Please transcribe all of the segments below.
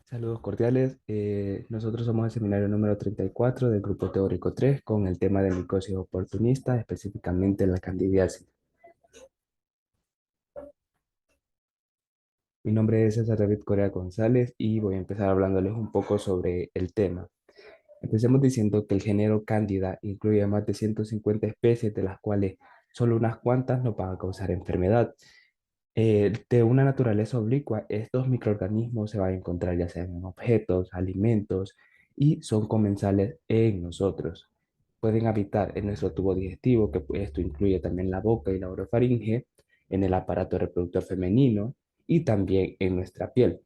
Saludos cordiales. Nosotros somos el seminario número 34 del grupo teórico 3 con el tema de micosis oportunista, específicamente la candidiasis. Mi nombre es César David Correa González y voy a empezar hablándoles un poco sobre el tema. Empecemos diciendo que el género Cándida incluye más de 150 especies, de las cuales solo unas cuantas nos van a causar enfermedad. De una naturaleza oblicua, estos microorganismos se van a encontrar ya sea en objetos, alimentos y son comensales en nosotros. Pueden habitar en nuestro tubo digestivo, que pues, esto incluye también la boca y la orofaringe, en el aparato reproductor femenino y también en nuestra piel.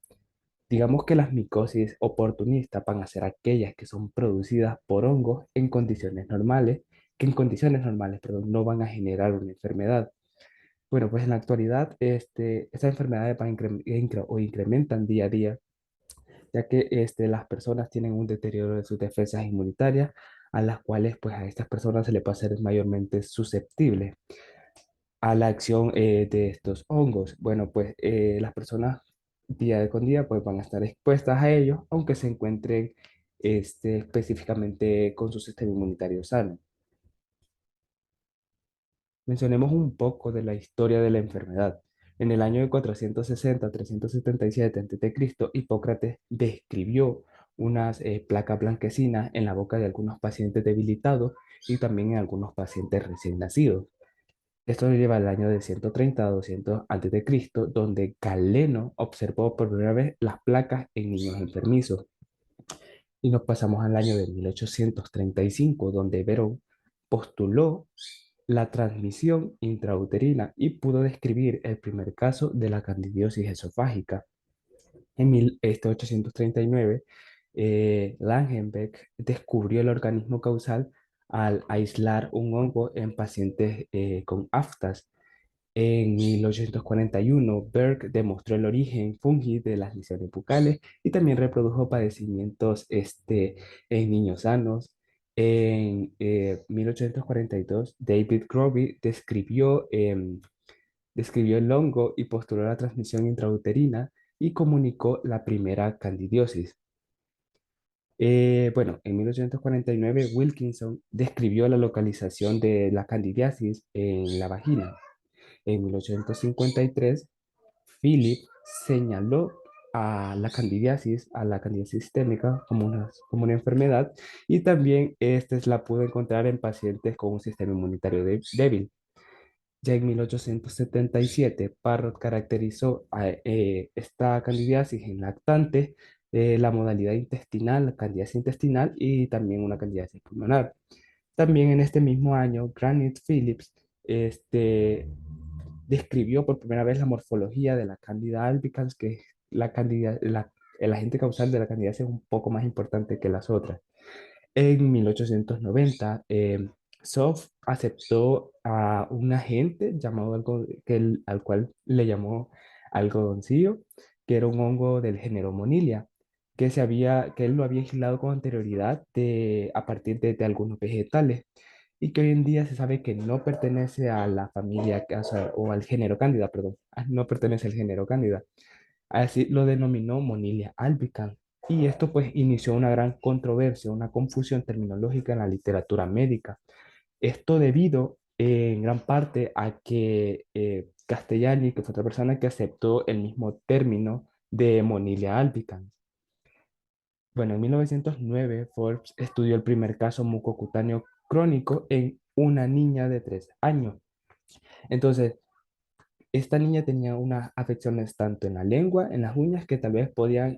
Digamos que las micosis oportunistas van a ser aquellas que son producidas por hongos en condiciones normales, que en condiciones normales, perdón, no van a generar una enfermedad. Bueno, pues en la actualidad, estas enfermedades van o incrementan día a día, ya que las personas tienen un deterioro de sus defensas inmunitarias, a las cuales pues a estas personas se les va a ser mayormente susceptibles a la acción de estos hongos. Bueno, pues las personas día con día pues van a estar expuestas a ellos, aunque se encuentren específicamente con su sistema inmunitario sano. Mencionemos un poco de la historia de la enfermedad. En el año de 460-377 a.C., Hipócrates describió unas placas blanquecinas en la boca de algunos pacientes debilitados y también en algunos pacientes recién nacidos. Esto lo lleva al año de 130 a 200 a.C., donde Galeno observó por primera vez las placas en niños enfermizos. Y nos pasamos al año de 1835, donde Verón postuló la transmisión intrauterina y pudo describir el primer caso de la candidiosis esofágica. En 1839, Langenbeck descubrió el organismo causal al aislar un hongo en pacientes con aftas. En 1841, Berg demostró el origen fungi de las lesiones bucales y también reprodujo padecimientos en niños sanos. En 1842, David Groby describió el hongo y postuló la transmisión intrauterina y comunicó la primera candidiosis. Bueno, en 1849, Wilkinson describió la localización de la candidiasis en la vagina. En 1853, Philip señaló a la candidiasis sistémica como una enfermedad y también la pudo encontrar en pacientes con un sistema inmunitario débil. Ya en 1877, Parrot caracterizó esta candidiasis en lactantes, la modalidad intestinal, la candidiasis intestinal y también una candidiasis pulmonar. También en este mismo año, Granite Phillips describió por primera vez la morfología de la Candida albicans, que es el agente causal de la candidiasis es un poco más importante que las otras. En 1890, Soft aceptó a un agente llamado al cual le llamó algodoncillo, que era un hongo del género Monilia, que él lo había aislado con anterioridad a partir de algunos vegetales y que hoy en día se sabe que no pertenece a la familia, o al género Cándida, perdón, no pertenece al género Cándida. Así lo denominó Monilia albicans. Y esto pues inició una gran controversia, una confusión terminológica en la literatura médica. Esto debido en gran parte a que Castellani, que fue otra persona que aceptó el mismo término de Monilia albicans. Bueno, en 1909 Forbes estudió el primer caso mucocutáneo crónico en una niña de 3 años. Entonces, esta niña tenía unas afecciones tanto en la lengua, en las uñas, que tal vez podían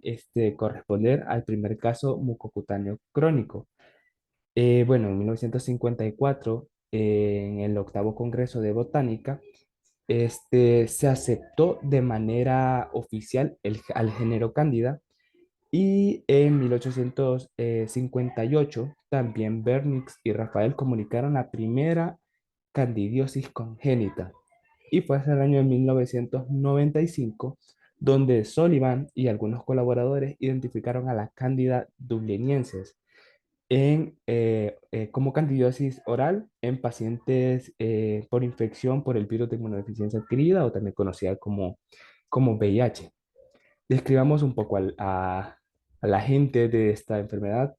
corresponder al primer caso mucocutáneo crónico. Bueno, en 1954, en el octavo Congreso de Botánica, se aceptó de manera oficial al género Cándida y en 1858 también Bernix y Rafael comunicaron la primera candidiosis congénita. Y fue hasta el año de 1995 donde Sullivan y algunos colaboradores identificaron a la Cándida dubliniensis como candidiosis oral en pacientes por infección por el virus de inmunodeficiencia adquirida o también conocida como VIH. Describamos un poco la gente de esta enfermedad?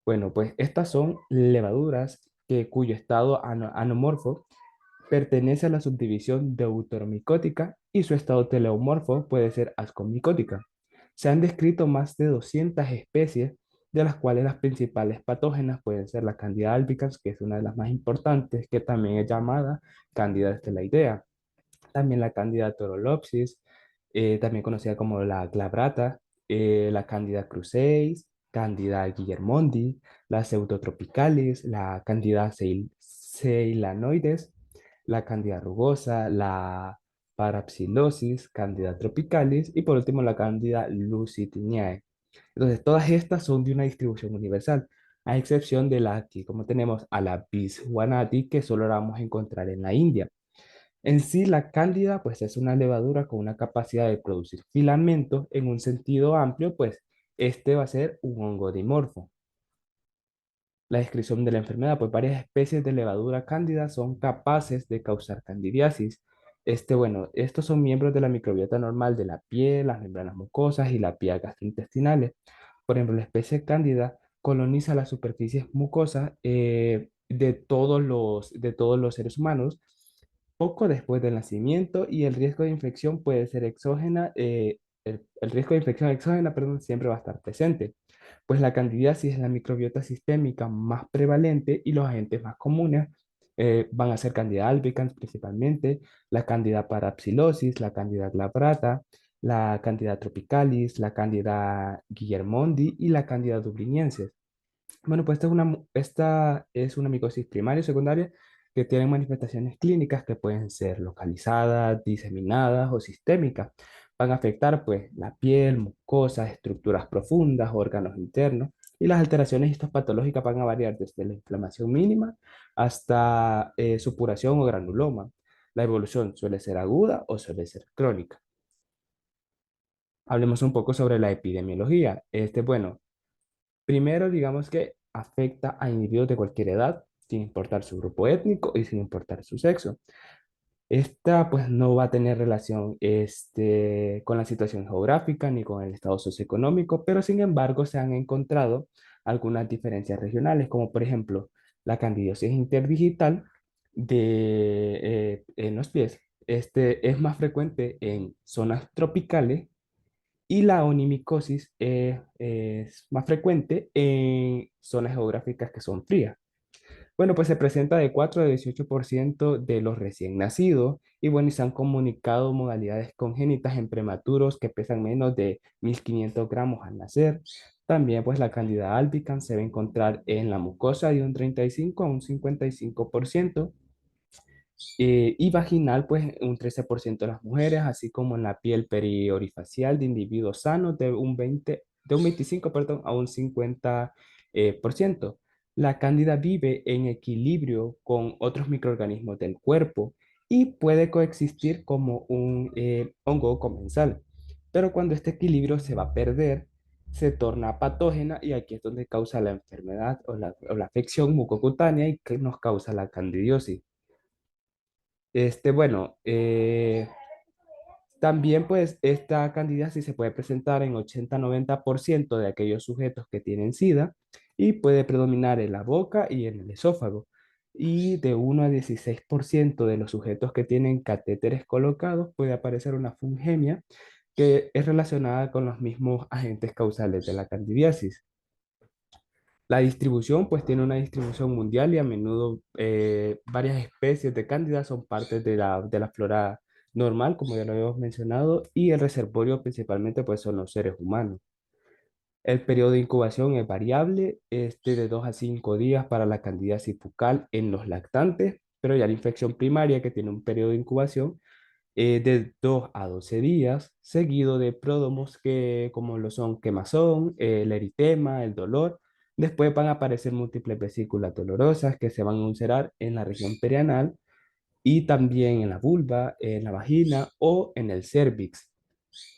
Bueno, pues estas son levaduras cuyo estado anomorfo pertenece a la subdivisión deuteromicótica y su estado teleomorfo puede ser ascomicótica. Se han descrito más de 200 especies, de las cuales las principales patógenas pueden ser la Candida albicans, que es una de las más importantes, que también es llamada Candida stenoidea, también la Candida torolopsis, también conocida como la glabrata, la Candida cruceis, Candida guillermondi, la Pseudotropicalis, la Candida ceylanoides, la Candida rugosa, la Parapsilosis, Candida tropicalis y por último la Candida lusitiniae. Entonces, todas estas son de una distribución universal, a excepción de la que, como tenemos a la Biswanati, que solo la vamos a encontrar en la India. En sí, la cándida, pues es una levadura con una capacidad de producir filamentos en un sentido amplio, pues este va a ser un hongo dimorfo. La descripción de la enfermedad, pues varias especies de levadura cándida son capaces de causar candidiasis. Bueno, estos son miembros de la microbiota normal de la piel, las membranas mucosas y la vía gastrointestinales. Por ejemplo, la especie cándida coloniza las superficies mucosas de todos los seres humanos poco después del nacimiento y el riesgo de infección puede ser exógena, el riesgo de infección exógena, perdón, siempre va a estar presente, pues la candidiasis es la microbiota sistémica más prevalente y los agentes más comunes van a ser Candida albicans principalmente, la Candida parapsilosis, la Candida glabrata, la Candida tropicalis, la Candida guillermondi y la Candida dubliniensis. Bueno, pues esta es una micosis primaria y secundaria que tienen manifestaciones clínicas que pueden ser localizadas, diseminadas o sistémicas. Van a afectar pues la piel, mucosas, estructuras profundas, órganos internos y las alteraciones histopatológicas van a variar desde la inflamación mínima hasta supuración o granuloma. La evolución suele ser aguda o suele ser crónica. Hablemos un poco sobre la epidemiología. Bueno, primero, digamos que afecta a individuos de cualquier edad, sin importar su grupo étnico y sin importar su sexo. Esta pues no va a tener relación con la situación geográfica ni con el estado socioeconómico, pero sin embargo se han encontrado algunas diferencias regionales, como por ejemplo la candidiosis interdigital en los pies. Es más frecuente en zonas tropicales y la onimicosis es más frecuente en zonas geográficas que son frías. Bueno, pues se presenta de 4 a 18% de los recién nacidos y bueno, y se han comunicado modalidades congénitas en prematuros que pesan menos de 1.500 gramos al nacer. También pues la Candida albicans se va a encontrar en la mucosa de un 35 a un 55% y vaginal, pues un 13% de las mujeres, así como en la piel periorifacial de individuos sanos de un 25, perdón, a un 50%. Por ciento. La cándida vive en equilibrio con otros microorganismos del cuerpo y puede coexistir como un hongo comensal. Pero cuando este equilibrio se va a perder, se torna patógena y aquí es donde causa la enfermedad o la afección mucocutánea y que nos causa la candidiosis. Bueno, también pues esta candidiasis se puede presentar en 80-90% de aquellos sujetos que tienen SIDA y puede predominar en la boca y en el esófago. Y de 1 a 16% de los sujetos que tienen catéteres colocados puede aparecer una fungemia que es relacionada con los mismos agentes causales de la candidiasis. La distribución, pues tiene una distribución mundial y a menudo varias especies de cándida son parte de la flora normal, como ya lo habíamos mencionado, y el reservorio principalmente pues son los seres humanos. El periodo de incubación es variable, de 2 a 5 días para la candidiasis bucal en los lactantes, pero ya la infección primaria que tiene un periodo de incubación de 2 a 12 días, seguido de pródomos que, como lo son quemazón, el eritema, el dolor. Después van a aparecer múltiples vesículas dolorosas que se van a ulcerar en la región perianal y también en la vulva, en la vagina o en el cérvix.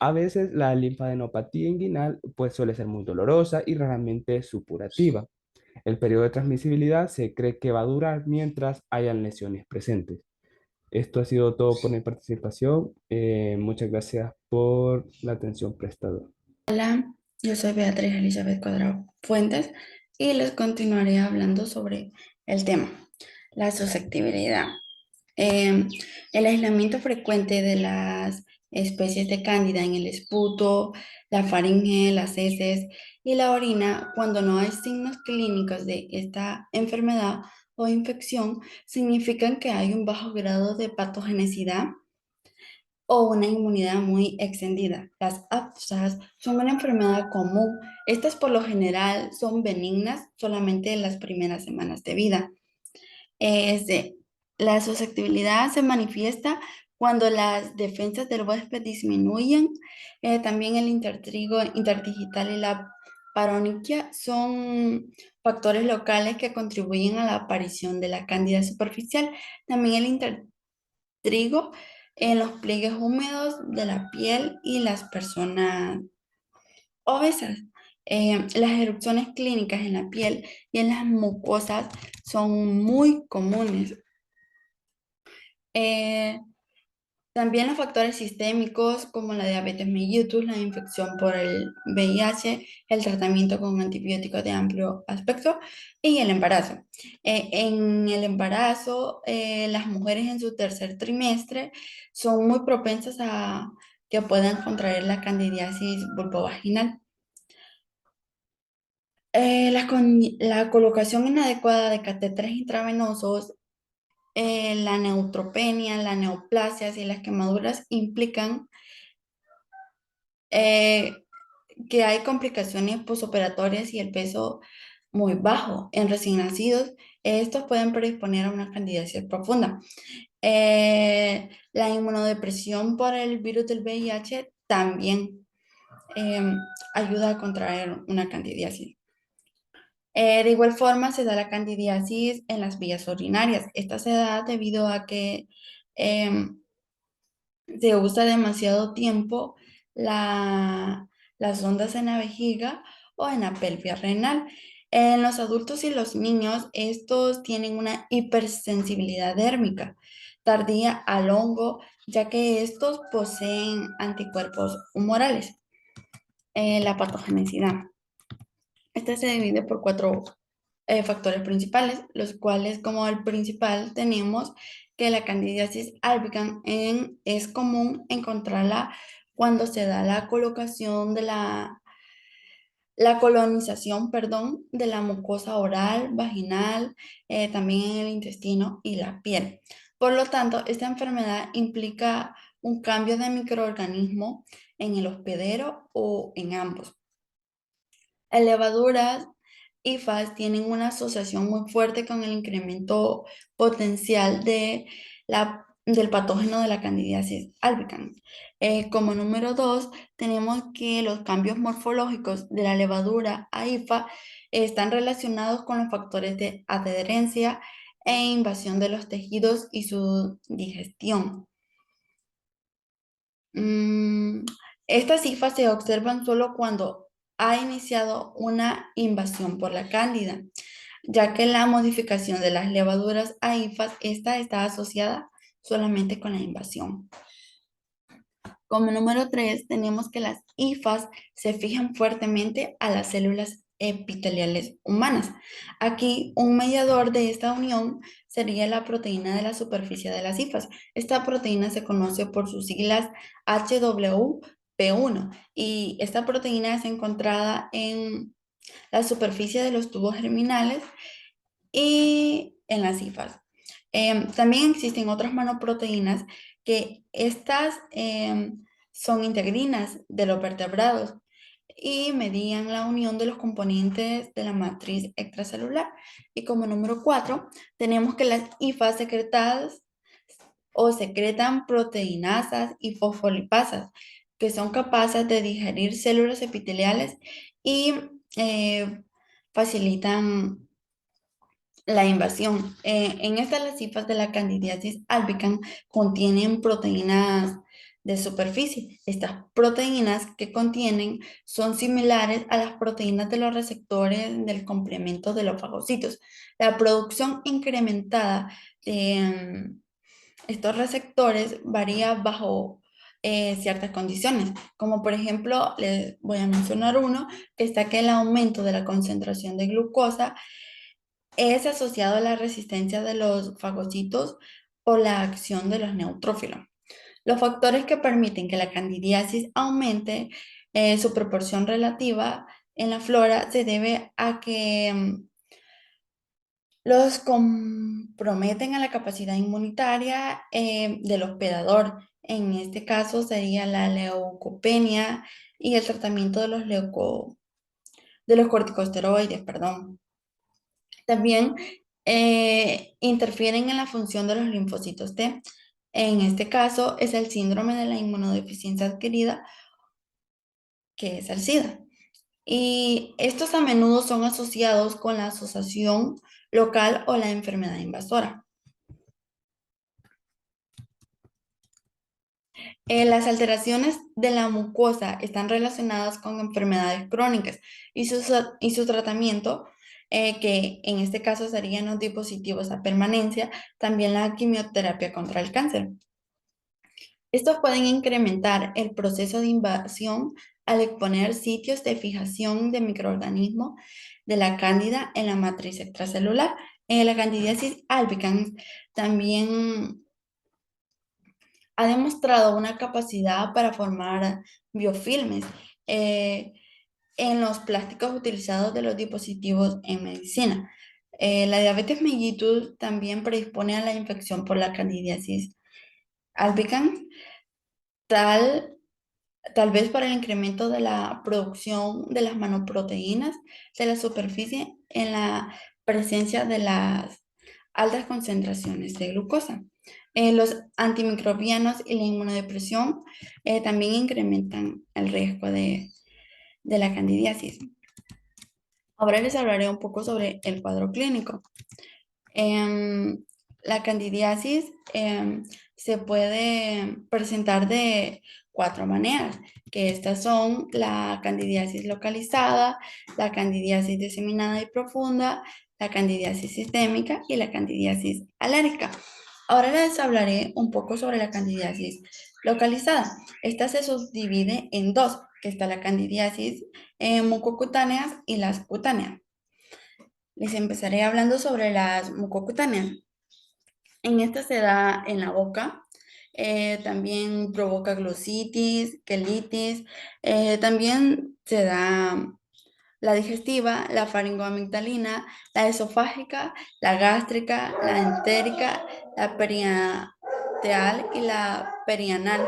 A veces la linfadenopatía inguinal pues suele ser muy dolorosa y raramente supurativa. El periodo de transmisibilidad se cree que va a durar mientras hayan lesiones presentes. Esto ha sido todo por mi participación. Muchas gracias por la atención prestada. Hola, Yo soy Beatriz Elizabeth Cuadrado Fuentes y les continuaré hablando sobre el tema, la susceptibilidad. Eh, el aislamiento frecuente de las especies de cándida en el esputo, la faringe, las heces y la orina, cuando no hay signos clínicos de esta enfermedad o infección, significan que hay un bajo grado de patogenicidad o una inmunidad muy extendida. Las afsas son una enfermedad común. Estas por lo general son benignas solamente en las primeras semanas de vida. Este, la susceptibilidad se manifiesta cuando las defensas del huésped disminuyen. También el intertrigo interdigital y la paronychia son factores locales que contribuyen a la aparición de la cándida superficial. También el trigo en los pliegues húmedos de la piel y las personas obesas. Las erupciones clínicas en la piel y en las mucosas son muy comunes. Eh, También los factores sistémicos como la diabetes mellitus, la infección por el VIH, el tratamiento con antibióticos de amplio aspecto y el embarazo. En el embarazo, las mujeres en su tercer trimestre son muy propensas a que puedan contraer la candidiasis vulvovaginal. La colocación inadecuada de catéteres intravenosos, la neutropenia, la neoplasias y las quemaduras implican eh, que hay complicaciones posoperatorias y el peso muy bajo en recién nacidos. Estos pueden predisponer a una candidiasis profunda. La inmunodepresión por el virus del VIH también eh, ayuda a contraer una candidiasis. De igual forma, se da la candidiasis en las vías urinarias. Esta se da debido a que em, se usa demasiado tiempo las ondas en la vejiga o en la pelvis renal. En los adultos y los niños, estos tienen una hipersensibilidad dérmica tardía al hongo, ya que estos poseen anticuerpos humorales. La patogenicidad. Esta se divide por cuatro factores principales, los cuales como el principal tenemos que la candidiasis albicans es común encontrarla cuando se da la colocación de la colonización, perdón, de la mucosa oral, vaginal, también en el intestino y la piel. Por lo tanto, esta enfermedad implica un cambio de microorganismo en el hospedero o en ambos. Las levaduras IFAS tienen una asociación muy fuerte con el incremento potencial del patógeno de la candidiasis albicans. Como número dos, tenemos que los cambios morfológicos de la levadura a IFA están relacionados con los factores de adherencia e invasión de los tejidos y su digestión. Mm, Estas cifras se observan solo cuando ha iniciado una invasión por la cándida, ya que la modificación de las levaduras a hifas, esta está asociada solamente con la invasión. Como número 3, tenemos que las hifas se fijan fuertemente a las células epiteliales humanas. Aquí, un mediador de esta unión sería la proteína de la superficie de las hifas. Esta proteína se conoce por sus siglas HWP1 y esta proteína es encontrada en la superficie de los tubos germinales y en las hifas. También existen otras monoproteínas que estas son integrinas de los vertebrados y medían la unión de los componentes de la matriz extracelular. Y como número 4, tenemos que las hifas secretadas o secretan proteinasas y fosfolipasas, que son capaces de digerir células epiteliales y eh, facilitan la invasión. En estas las cifras de la candidiasis albicans contienen proteínas de superficie. Estas proteínas que contienen son similares a las proteínas de los receptores del complemento de los fagocitos. La producción incrementada de estos receptores varía bajo ciertas condiciones, como por ejemplo, les voy a mencionar uno, que está que el aumento de la concentración de glucosa es asociado a la resistencia de los fagocitos o la acción de los neutrófilos. Los factores que permiten que la candidiasis aumente su proporción relativa en la flora se debe a que los comprometen a la capacidad inmunitaria del hospedador. En este caso sería la leucopenia y el tratamiento de de los corticosteroides, perdón. También interfieren en la función de los linfocitos T. En este caso es el síndrome de la inmunodeficiencia adquirida, que es el SIDA. Y estos a menudo son asociados con la asociación local o la enfermedad invasora. Las alteraciones de la mucosa están relacionadas con enfermedades crónicas y su tratamiento, que en este caso serían los dispositivos a permanencia, también la quimioterapia contra el cáncer. Estos pueden incrementar el proceso de invasión al exponer sitios de fijación de microorganismos de la cándida en la matriz extracelular. La candidiasis albicans también ha demostrado una capacidad para formar biofilmes eh, en los plásticos utilizados de los dispositivos en medicina. La diabetes mellitus también predispone a la infección por la candidiasis albicans, tal tal vez para el incremento de la producción de las manoproteínas de la superficie en la presencia de las altas concentraciones de glucosa. Los antimicrobianos y la inmunodepresión también incrementan el riesgo de la candidiasis. Ahora les hablaré un poco sobre el cuadro clínico. Em, la candidiasis se puede presentar de cuatro maneras, que estas son la candidiasis localizada, la candidiasis diseminada y profunda, la candidiasis sistémica y la candidiasis alérgica. Ahora les hablaré un poco sobre la candidiasis localizada. Esta se subdivide en dos, que está la candidiasis mucocutáneas y las cutáneas. Les empezaré hablando sobre las mucocutáneas. En esta se da en la boca, también provoca glositis, quelitis, también se da la digestiva, la faringoamigdalina, la esofágica, la gástrica, la entérica, la perinatal y la perianal.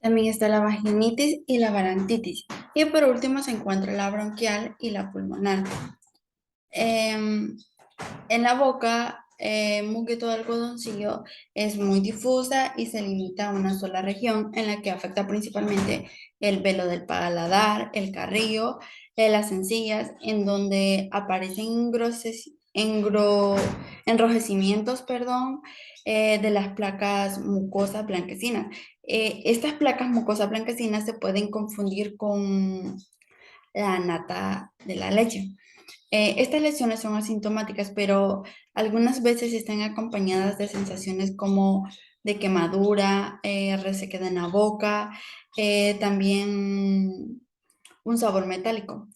También está la vaginitis y la barantitis. Y por último se encuentra la bronquial y la pulmonar. Em, En la boca, muqueto de algodoncillo es muy difusa y se limita a una sola región en la que afecta principalmente el velo del paladar, el carrillo, las encías, en donde aparecen enrojecimientos, perdón, de las placas mucosas blanquecinas. Estas placas mucosas blanquecinas se pueden confundir con la nata de la leche. Estas lesiones son asintomáticas, pero algunas veces están acompañadas de sensaciones como de quemadura, resequedad en la boca, también un sabor metálico.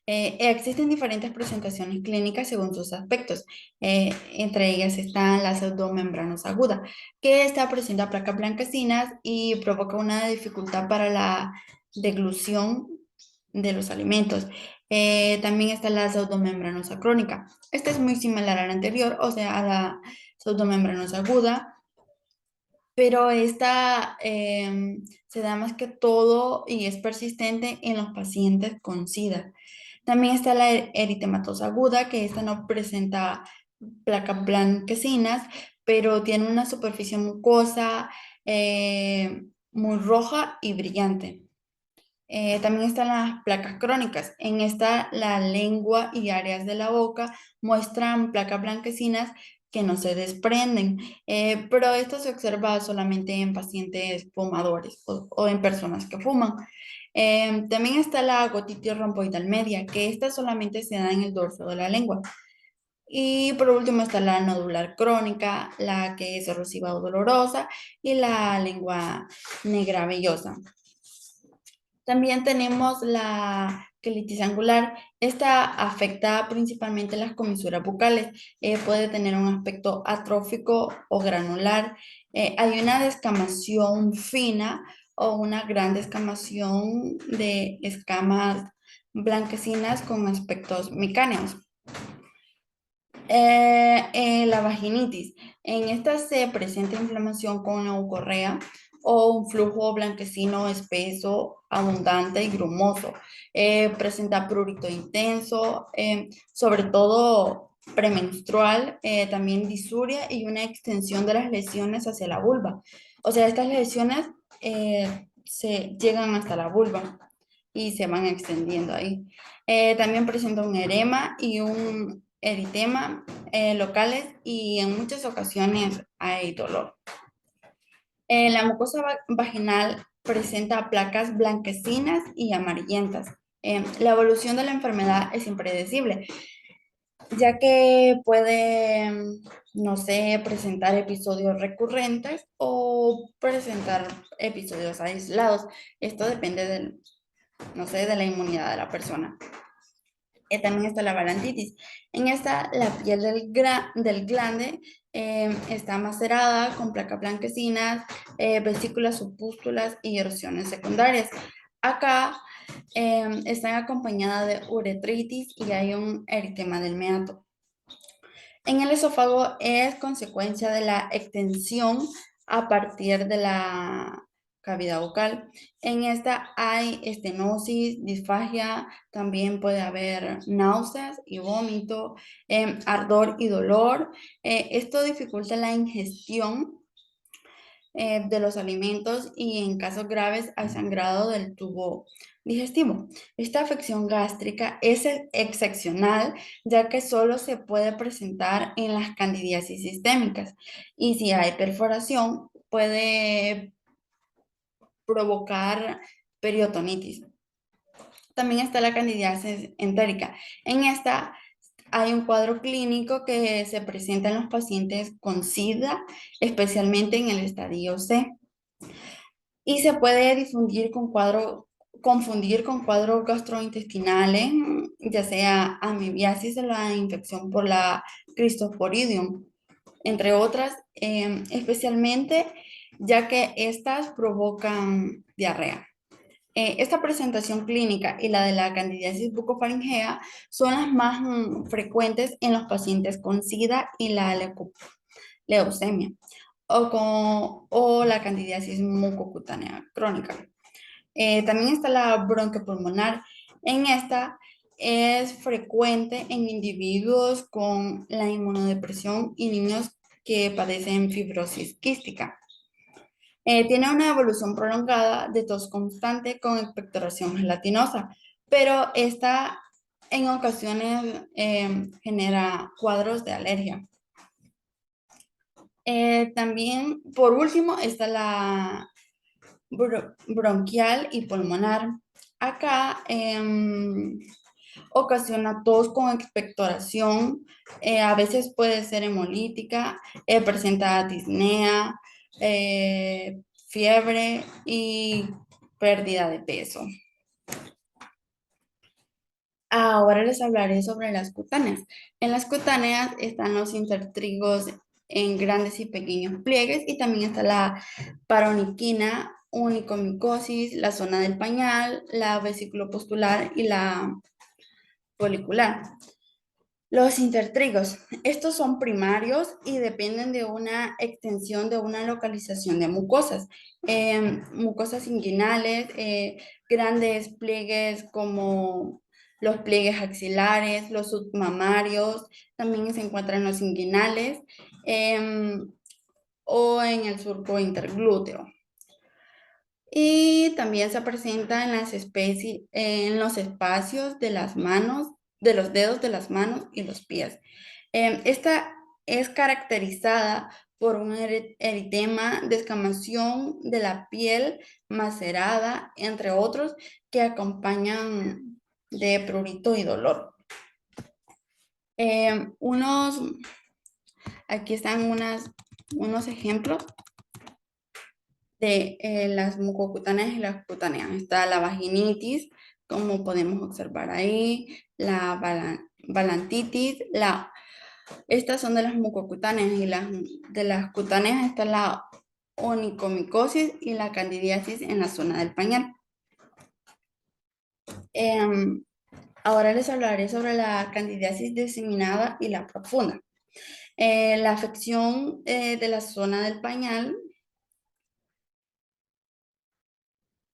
Existen diferentes presentaciones clínicas según sus aspectos. Entre ellas están la pseudomembranosa aguda, que esta presenta placas blanquecinas y provoca una dificultad para la deglución de los alimentos. También está la pseudomembranosa crónica. Esta es muy similar a la anterior, o sea, a la pseudomembranosa aguda, pero esta se da más que todo y es persistente en los pacientes con SIDA. También está la eritematosa aguda, que esta no presenta placas blanquecinas, pero tiene una superficie mucosa muy roja y brillante. También están las placas crónicas. En esta, la lengua y áreas de la boca muestran placas blanquecinas que no se desprenden, pero esto se observa solamente en pacientes fumadores o en personas que fuman. También está la gotitis romboidal media, que esta solamente se da en el dorso de la lengua. Y por último está la nodular crónica, la que es erosiva o dolorosa, y la lengua negra vellosa. También tenemos la quelitis angular. Esta afecta principalmente las comisuras bucales. Puede tener un aspecto atrófico o granular. Hay una descamación fina o una gran descamación de escamas blanquecinas con aspectos micáneos. La vaginitis. En esta se presenta inflamación con leucorrea o un flujo blanquecino espeso, abundante y grumoso. Presenta prurito intenso, sobre todo premenstrual, también disuria y una extensión de las lesiones hacia la vulva. O sea, estas lesiones se llegan hasta la vulva y se van extendiendo ahí. También presenta un edema y un eritema locales y en muchas ocasiones hay dolor. La mucosa vaginal presenta placas blanquecinas y amarillentas. La evolución de la enfermedad es impredecible, ya que puede, no sé, presentar episodios recurrentes o presentar episodios aislados. Esto depende del, no sé, de la inmunidad de la persona. También está la balanditis. En esta, la piel del glande está macerada con placas blanquecinas, vesículas, supústulas y erosiones secundarias. Acá están acompañadas de uretritis y hay un eritema del meato. En el esófago es consecuencia de la extensión a partir de la cavidad bucal. En esta hay estenosis, disfagia, también puede haber náuseas y vómito, ardor y dolor. Esto dificulta la ingestión de los alimentos y en casos graves hay sangrado del tubo digestivo. Esta afección gástrica es excepcional ya que solo se puede presentar en las candidiasis sistémicas y si hay perforación puede provocar periotonitis. También está la candidiasis entérica. En esta hay un cuadro clínico que se presenta en los pacientes con SIDA, especialmente en el estadio C. Y se puede confundir con cuadros gastrointestinales, ya sea amibiasis de la infección por la Cryptosporidium, entre otras, especialmente ya que estas provocan diarrea. Esta presentación clínica y la de la candidiasis bucofaringea son las más frecuentes en los pacientes con SIDA y la leucemia o la candidiasis mucocutánea crónica. También está la bronquiopulmonar. En esta es frecuente en individuos con la inmunodepresión y niños que padecen fibrosis quística. Tiene una evolución prolongada de tos constante con expectoración gelatinosa, pero esta en ocasiones genera cuadros de alergia. También, por último, está la bronquial y pulmonar. Acá ocasiona tos con expectoración, a veces puede ser hemolítica, presenta disnea, fiebre y pérdida de peso. Ahora les hablaré sobre las cutáneas. En las cutáneas están los intertrigos en grandes y pequeños pliegues y también está la paroniquina, unicomicosis, la zona del pañal, la vesícula postular y la folicular. Los intertrigos, estos son primarios y dependen de una extensión de una localización de mucosas. Mucosas inguinales, grandes pliegues como los pliegues axilares, los submamarios, también se encuentran los inguinales o en el surco interglúteo. Y también se presenta en las especies, en los espacios de las manos, de los dedos de las manos y los pies. Esta es caracterizada por un eritema, descamación de la piel macerada, entre otros, que acompañan de prurito y dolor. Unos, aquí están unos ejemplos de las mucocutáneas y las cutáneas. Está la vaginitis, como podemos observar ahí, la balantitis, estas son de las mucocutáneas y de las cutáneas está la onicomicosis y la candidiasis en la zona del pañal. Em, Ahora les hablaré sobre la candidiasis diseminada y la profunda. La afección de la zona del pañal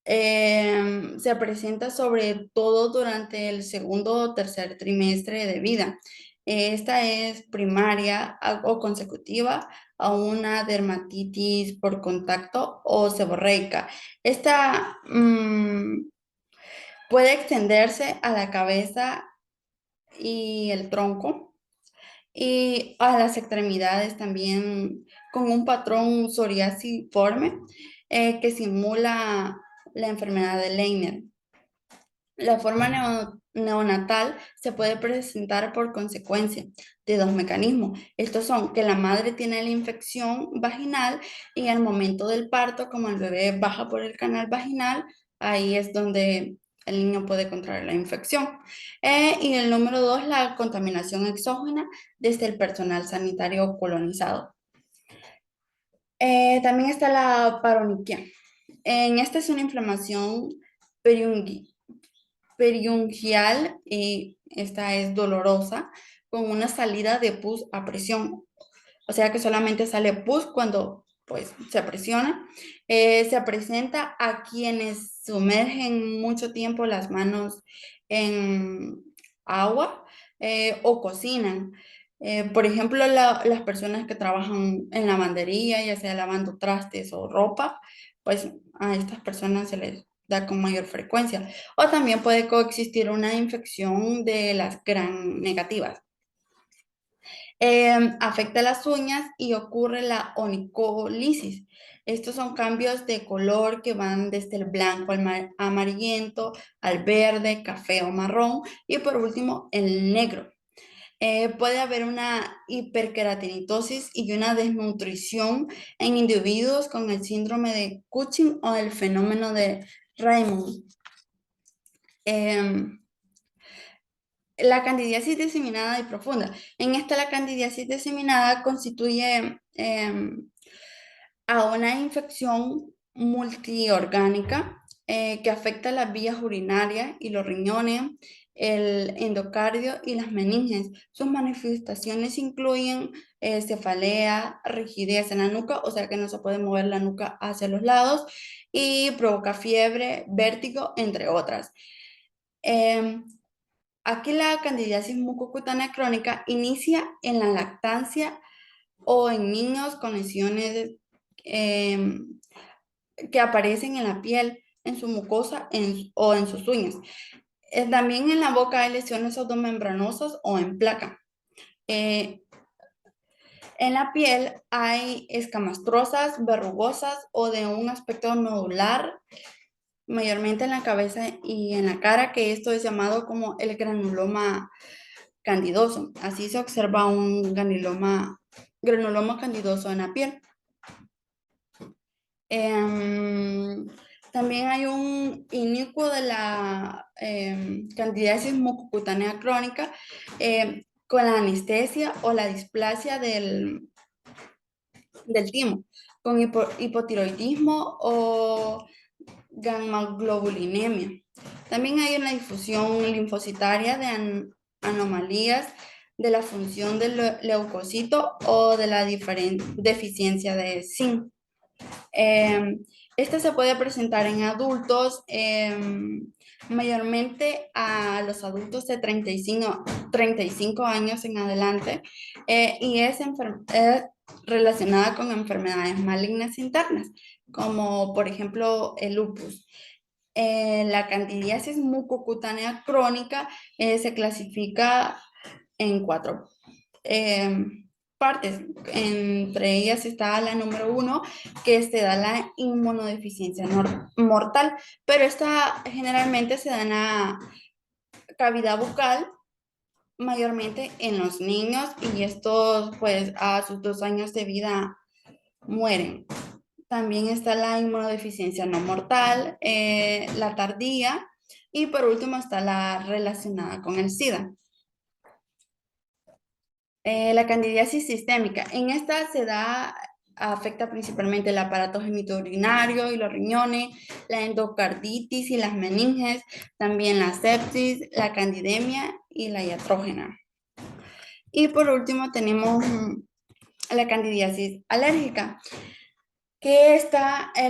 se presenta sobre todo durante el segundo o tercer trimestre de vida. Esta es primaria o consecutiva a una dermatitis por contacto o seborreica. Esta puede extenderse a la cabeza y el tronco y a las extremidades también con un patrón psoriasiforme que simula la enfermedad de Leiner. La forma neonatal se puede presentar por consecuencia de dos mecanismos. Estos son que la madre tiene la infección vaginal y al momento del parto, como el bebé baja por el canal vaginal, ahí es donde el niño puede contraer la infección. Y el número dos, la contaminación exógena desde el personal sanitario colonizado. También está la paroniquia. En esta es una inflamación periungual periungial y esta es dolorosa con una salida de pus a presión. O sea que solamente sale pus cuando pues se presiona. Se presenta a quienes sumergen mucho tiempo las manos en agua o cocinan. Por ejemplo, las personas que trabajan en lavandería, ya sea lavando trastes o ropa, pues a estas personas se les da con mayor frecuencia. O también puede coexistir una infección de las gram negativas. Afecta las uñas y ocurre la onicolisis. Estos son cambios de color que van desde el blanco al amarillento, al verde, café o marrón y por último el negro. Puede haber una hiperqueratinitosis y una desnutrición en individuos con el síndrome de Cushing o el fenómeno de Raymond. Em, la candidiasis diseminada y profunda. En esta la candidiasis diseminada constituye a una infección multiorgánica que afecta las vías urinarias y los riñones, el endocardio y las meninges. Sus manifestaciones incluyen cefalea, rigidez en la nuca, o sea que no se puede mover la nuca hacia los lados, y provoca fiebre, vértigo, entre otras. Em, Aquí la candidiasis mucocutánea crónica inicia en la lactancia o en niños con lesiones eh, que aparecen en la piel, en su mucosa o en sus uñas. También en la boca hay lesiones pseudomembranosas o en placa. Eh, en la piel hay escamastrosas, verrugosas o de un aspecto nodular, mayormente en la cabeza y en la cara, que esto es llamado como el granuloma candidoso. Así se observa un granuloma candidoso en la piel. Em, También hay un inicuo de la candidiasis mucocutánea crónica con la anestesia o la displasia del timo, con hipotiroidismo o gamma-globulinemia. También hay una difusión linfocitaria de anomalías de la función del leucocito o de la deficiencia de zinc. Eh, Esta se puede presentar en adultos, mayormente a los adultos de 35 años en adelante, y es relacionada con enfermedades malignas internas, como por ejemplo el lupus. La candidiasis mucocutánea crónica se clasifica en cuatro partes. Entre ellas está la número uno, que se da la inmunodeficiencia mortal, pero esta generalmente se da en la cavidad bucal mayormente en los niños y estos pues a sus 2 años de vida mueren. También está la inmunodeficiencia no mortal, la tardía y por último está la relacionada con el SIDA. La candidiasis sistémica. En esta afecta principalmente el aparato genitourinario y los riñones, la endocarditis y las meninges, también la sepsis, la candidemia y la iatrógena. Y por último tenemos la candidiasis alérgica, que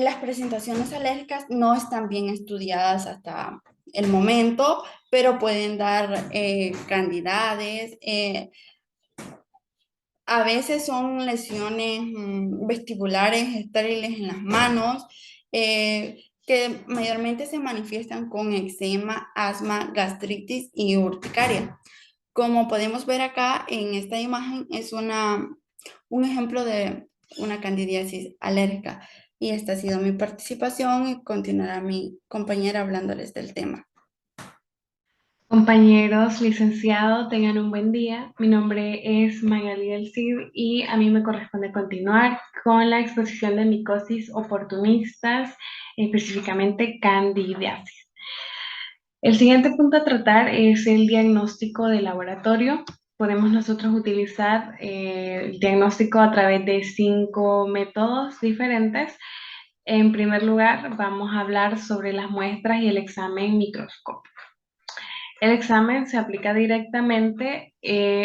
las presentaciones alérgicas no están bien estudiadas hasta el momento, pero pueden dar candidades. A veces son lesiones vestibulares estériles en las manos, que mayormente se manifiestan con eczema, asma, gastritis y urticaria. Como podemos ver acá en esta imagen, es un ejemplo de una candidiasis alérgica. Y esta ha sido mi participación y continuará mi compañera hablándoles del tema. Compañeros, licenciado, tengan un buen día. Mi nombre es Magali del Cid y a mí me corresponde continuar con la exposición de micosis oportunistas, específicamente candidiasis. El siguiente punto a tratar es el diagnóstico de laboratorio. Podemos nosotros utilizar el diagnóstico a través de 5 métodos diferentes. En primer lugar, vamos a hablar sobre las muestras y el examen microscópico. El examen se aplica directamente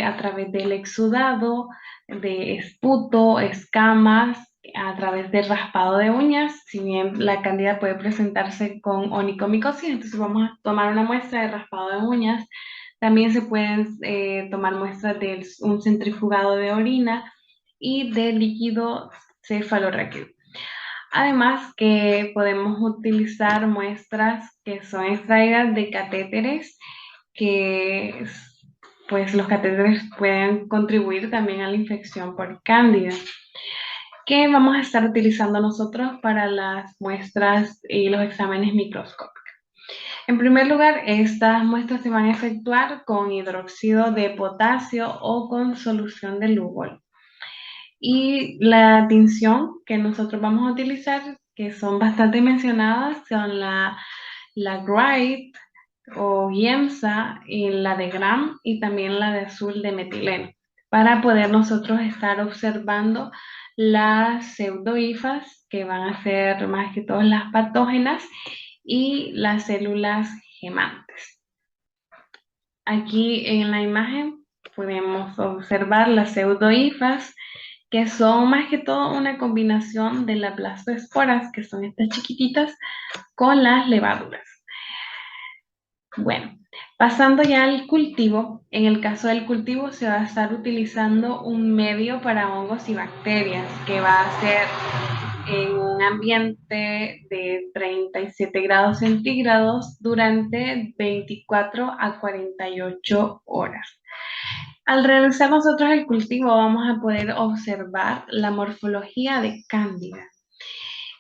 a través del exudado, de esputo, escamas, a través del raspado de uñas. Si bien la cándida puede presentarse con onicomicosis, entonces vamos a tomar una muestra de raspado de uñas. También se pueden tomar muestras de un centrifugado de orina y de líquido cefalorraquídeo. Además que podemos utilizar muestras que son extraídas de catéteres, que pues los catéteres pueden contribuir también a la infección por cándida, que vamos a estar utilizando nosotros para las muestras y los exámenes microscópicos. En primer lugar, estas muestras se van a efectuar con hidróxido de potasio o con solución de Lugol. Y la tinción que nosotros vamos a utilizar, que son bastante mencionadas, son la Wright o Giemsa, y la de Gram y también la de azul de metileno, para poder nosotros estar observando las pseudohifas, que van a ser más que todo las patógenas, y las células gemantes. Aquí en la imagen podemos observar las pseudohifas, que son más que todo una combinación de las blastoesporas, que son estas chiquititas, con las levaduras. Bueno, pasando ya al cultivo, en el caso del cultivo se va a estar utilizando un medio para hongos y bacterias, que va a ser en un ambiente de 37 grados centígrados durante 24 a 48 horas. Al realizar nosotros el cultivo vamos a poder observar la morfología de cándida.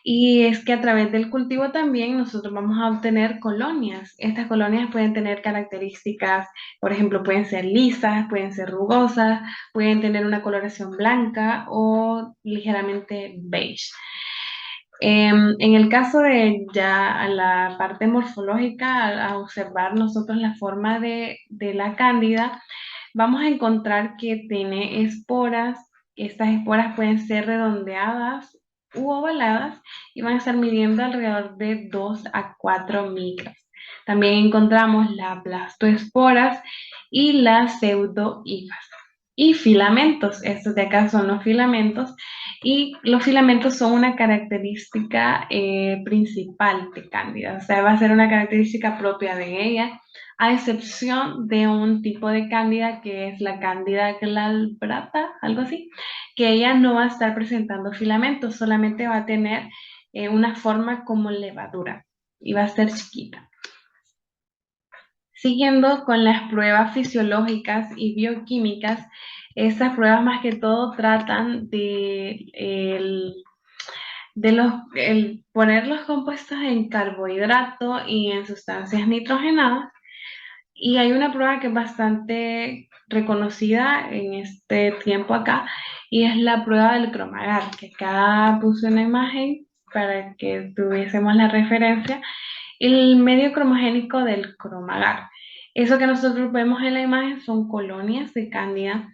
Y es que a través del cultivo también nosotros vamos a obtener colonias. Estas colonias pueden tener características, por ejemplo, pueden ser lisas, pueden ser rugosas, pueden tener una coloración blanca o ligeramente beige. En el caso de ya la parte morfológica, a observar nosotros la forma de la cándida, vamos a encontrar que tiene esporas. Estas esporas pueden ser redondeadas u ovaladas y van a estar midiendo alrededor de 2 a 4 micras. También encontramos las blastoesporas y las pseudohifas. Y filamentos, estos de acá son los filamentos, y los filamentos son una característica principal de cándida, o sea, va a ser una característica propia de ella, a excepción de un tipo de cándida que es la cándida glabrata, algo así, que ella no va a estar presentando filamentos, solamente va a tener una forma como levadura y va a ser chiquita. Siguiendo con las pruebas fisiológicas y bioquímicas, estas pruebas más que todo tratan de poner los compuestos en carbohidrato y en sustancias nitrogenadas. Y hay una prueba que es bastante reconocida en este tiempo acá, y es la prueba del cromagar, que acá puse una imagen para que tuviésemos la referencia. El medio cromogénico del cromagar. Eso que nosotros vemos en la imagen son colonias de cándida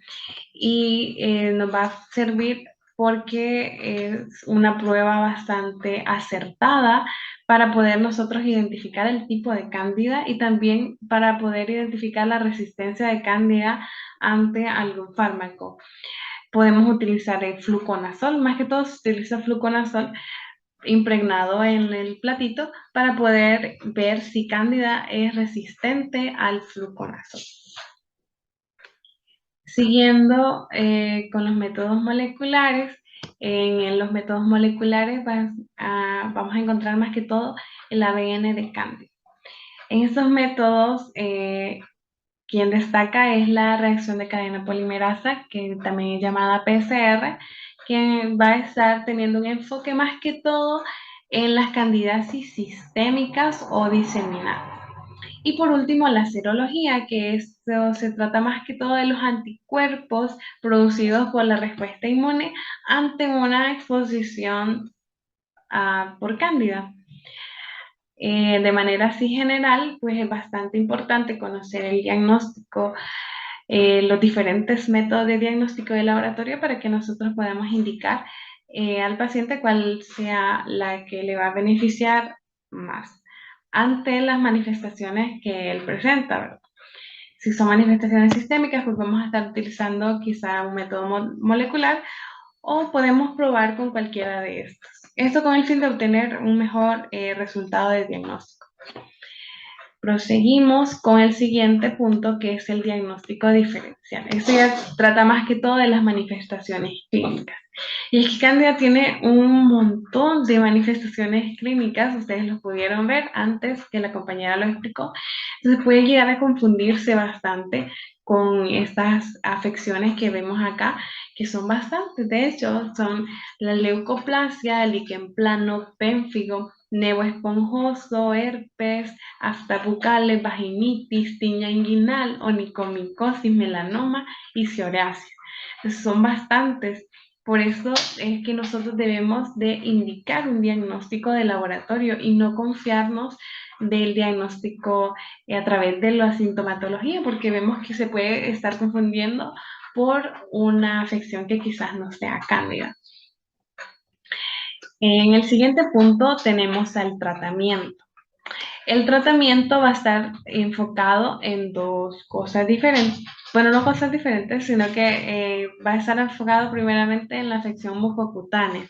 y nos va a servir porque es una prueba bastante acertada para poder nosotros identificar el tipo de cándida y también para poder identificar la resistencia de cándida ante algún fármaco. Podemos utilizar el fluconazol, más que todo se utiliza fluconazol impregnado en el platito para poder ver si cándida es resistente al fluconazol. Siguiendo con los métodos moleculares, en los métodos moleculares vamos a encontrar más que todo el ADN de cándida. En estos métodos, quien destaca es la reacción de cadena polimerasa, que también es llamada PCR, que va a estar teniendo un enfoque más que todo en las candidasis sistémicas o diseminadas. Y por último, la serología, que esto se trata más que todo de los anticuerpos producidos por la respuesta inmune ante una exposición por cándida. De manera así general, pues es bastante importante conocer el diagnóstico, los diferentes métodos de diagnóstico de laboratorio para que nosotros podamos indicar al paciente cuál sea la que le va a beneficiar más ante las manifestaciones que él presenta, ¿verdad? Si son manifestaciones sistémicas, pues vamos a estar utilizando quizá un método molecular o podemos probar con cualquiera de estos. Esto con el fin de obtener un mejor resultado de diagnóstico. Proseguimos con el siguiente punto, que es el diagnóstico diferencial. Esto ya trata más que todo de las manifestaciones clínicas. Y es que cándida tiene un montón de manifestaciones clínicas, ustedes lo pudieron ver antes que la compañera lo explicó. Entonces puede llegar a confundirse bastante con estas afecciones que vemos acá, que son bastantes. De hecho, son la leucoplasia, el líquen plano, pénfigo, nevo esponjoso, herpes, aftas bucales, vaginitis, tiña inguinal, onicomicosis, melanoma y psoriasis. Entonces, son bastantes. Por eso es que nosotros debemos de indicar un diagnóstico de laboratorio y no confiarnos del diagnóstico a través de la sintomatología, porque vemos que se puede estar confundiendo por una afección que quizás no sea cándida. En el siguiente punto tenemos al tratamiento. El tratamiento va a estar enfocado en dos cosas diferentes. Bueno, no cosas diferentes, sino que va a estar enfocado primeramente en la afección mucocutánea,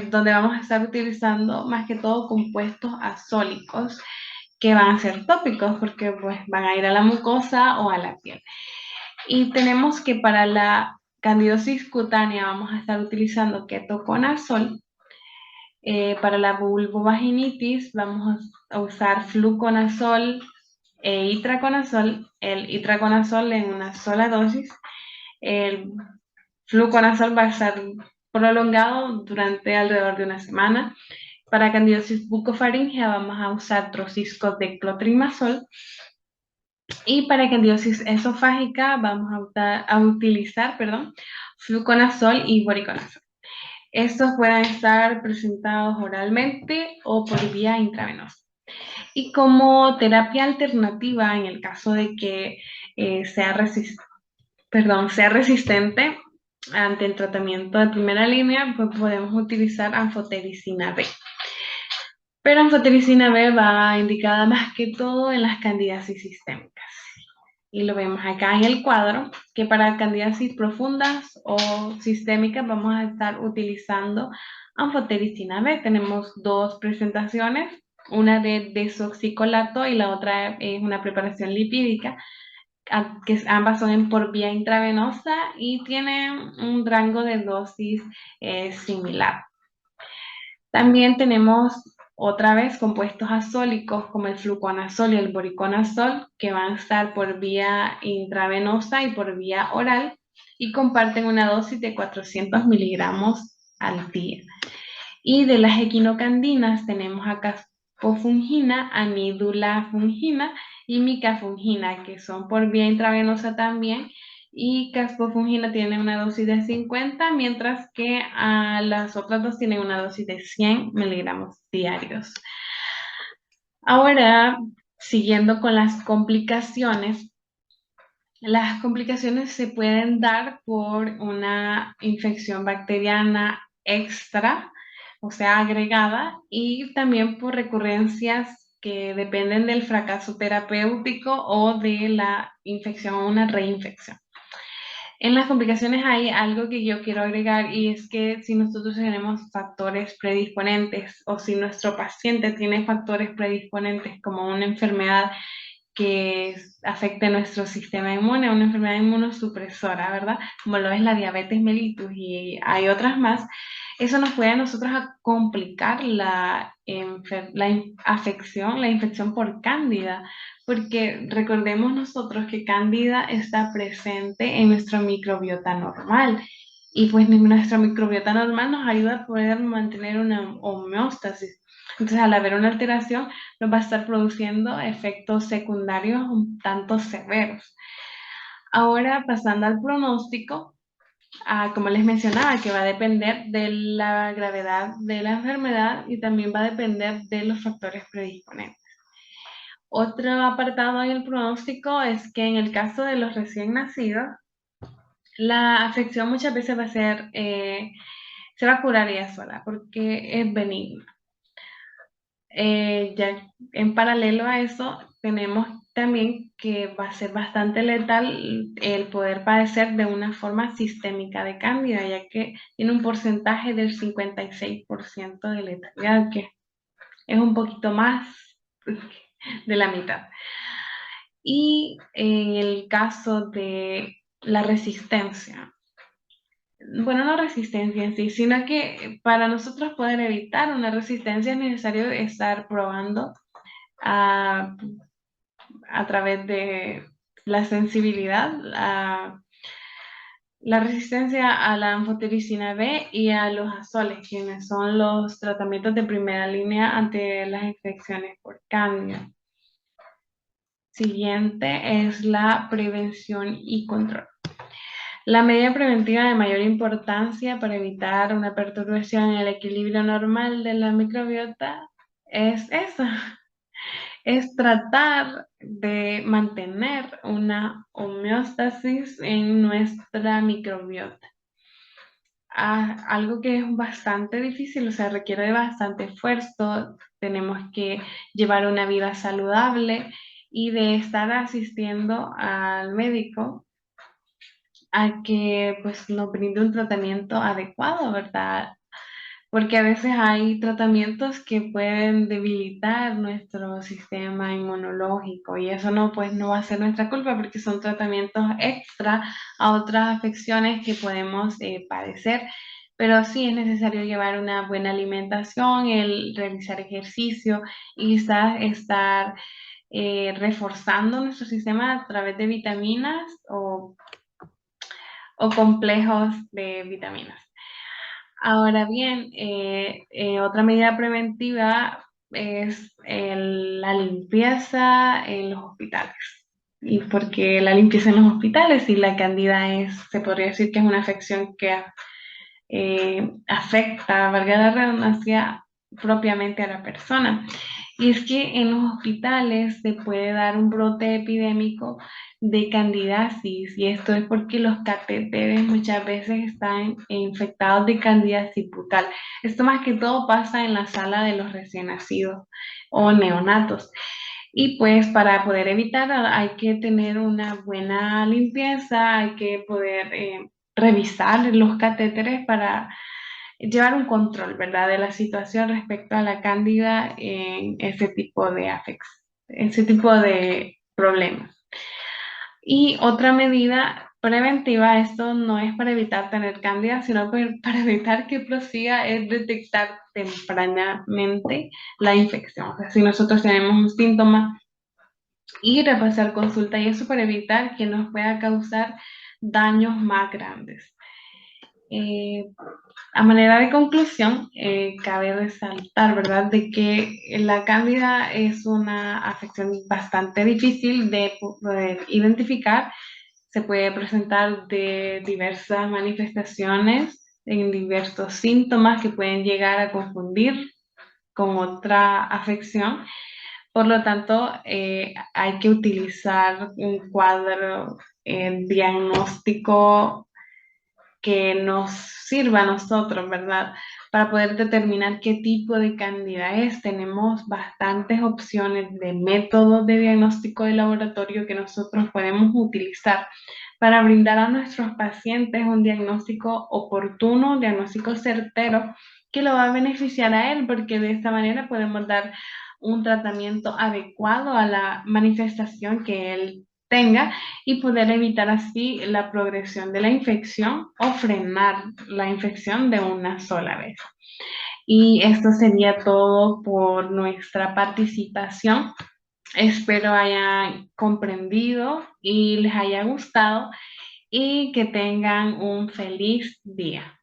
donde vamos a estar utilizando más que todo compuestos azólicos que van a ser tópicos porque pues, van a ir a la mucosa o a la piel. Y tenemos que para la candidosis cutánea vamos a estar utilizando ketoconazol. Para la vulvovaginitis vamos a usar fluconazol e itraconazol. El itraconazol en una sola dosis. El fluconazol va a estar prolongado durante alrededor de una semana. Para candidosis bucofaringea vamos a usar trocisco de clotrimazol. Y para candidosis esofágica vamos a utilizar fluconazol y voriconazol. Estos pueden estar presentados oralmente o por vía intravenosa. Y como terapia alternativa, en el caso de que sea resistente ante el tratamiento de primera línea, pues podemos utilizar anfotericina B. Pero anfotericina B va indicada más que todo en las candidiasis sistémicas. Y lo vemos acá en el cuadro, que para candidiasis profundas o sistémicas vamos a estar utilizando anfotericina B. Tenemos dos presentaciones, una de desoxicolato y la otra es una preparación lipídica, que ambas son por vía intravenosa y tienen un rango de dosis similar. También tenemos otra vez compuestos azólicos como el fluconazol y el voriconazol, que van a estar por vía intravenosa y por vía oral y comparten una dosis de 400 miligramos al día. Y de las equinocandinas tenemos acá caspofungina, anidulafungina y micafungina, que son por vía intravenosa también. Y caspofungina tiene una dosis de 50, mientras que las otras dos tienen una dosis de 100 miligramos diarios. Ahora, siguiendo con las complicaciones se pueden dar por una infección bacteriana extra, o sea, agregada, y también por recurrencias que dependen del fracaso terapéutico o de la infección o una reinfección. En las complicaciones hay algo que yo quiero agregar, y es que si nosotros tenemos factores predisponentes o si nuestro paciente tiene factores predisponentes como una enfermedad que afecte nuestro sistema inmune, una enfermedad inmunosupresora, ¿verdad? Como lo es la diabetes mellitus y hay otras más, eso nos puede a nosotros a complicar afección, la infección por cándida, porque recordemos nosotros que cándida está presente en nuestra microbiota normal. Y pues nuestra microbiota normal nos ayuda a poder mantener una homeostasis. Entonces, al haber una alteración, nos va a estar produciendo efectos secundarios un tanto severos. Ahora, pasando al pronóstico, como les mencionaba, que va a depender de la gravedad de la enfermedad y también va a depender de los factores predisponentes. Otro apartado en el pronóstico es que en el caso de los recién nacidos, la afección muchas veces va a ser, se va a curar ella sola porque es benigna. Ya en paralelo a eso, tenemos también que va a ser bastante letal el poder padecer de una forma sistémica de cándida, ya que tiene un porcentaje del 56% de letalidad, que es un poquito más de la mitad. Y en el caso de la resistencia, bueno, no resistencia en sí, sino que para nosotros poder evitar una resistencia es necesario estar probando a través de la sensibilidad, la resistencia a la anfotericina B y a los azoles, quienes son los tratamientos de primera línea ante las infecciones por cándida. Siguiente es la prevención y control. La medida preventiva de mayor importancia para evitar una perturbación en el equilibrio normal de la microbiota es esa, es tratar de mantener una homeostasis en nuestra microbiota. Algo que es bastante difícil, o sea, requiere de bastante esfuerzo. Tenemos que llevar una vida saludable y de estar asistiendo al médico a que pues nos brinde un tratamiento adecuado, ¿verdad? Porque a veces hay tratamientos que pueden debilitar nuestro sistema inmunológico y eso no, pues no va a ser nuestra culpa porque son tratamientos extra a otras afecciones que podemos padecer. Pero sí es necesario llevar una buena alimentación, el realizar ejercicio y estar reforzando nuestro sistema a través de vitaminas o complejos de vitaminas. Ahora bien, otra medida preventiva es la limpieza en los hospitales. Y porque la limpieza en los hospitales y la cándida se podría decir que es una afección que afecta, valga la redundancia, propiamente a la persona. Y es que en los hospitales se puede dar un brote epidémico de candidiasis, y esto es porque los catéteres muchas veces están infectados de candidiasis bucal. Esto más que todo pasa en la sala de los recién nacidos o neonatos. Y pues para poder evitar hay que tener una buena limpieza, hay que poder revisar los catéteres para llevar un control, ¿verdad?, de la situación respecto a la cándida en ese tipo de problemas. Y otra medida preventiva, esto no es para evitar tener cándida, sino para evitar que prosiga, es detectar tempranamente la infección. O sea, si nosotros tenemos un síntoma, ir a pasar consulta, y eso para evitar que nos pueda causar daños más grandes. Eh, a manera de conclusión, cabe resaltar, ¿verdad?, de que la cándida es una afección bastante difícil de poder identificar. Se puede presentar de diversas manifestaciones, en diversos síntomas que pueden llegar a confundir con otra afección. Por lo tanto, hay que utilizar un cuadro diagnóstico que nos sirva a nosotros, ¿verdad? Para poder determinar qué tipo de cándida es. Tenemos bastantes opciones de métodos de diagnóstico de laboratorio que nosotros podemos utilizar para brindar a nuestros pacientes un diagnóstico oportuno, un diagnóstico certero, que lo va a beneficiar a él, porque de esta manera podemos dar un tratamiento adecuado a la manifestación que él tenga y poder evitar así la progresión de la infección o frenar la infección de una sola vez. Y esto sería todo por nuestra participación. Espero hayan comprendido y les haya gustado y que tengan un feliz día.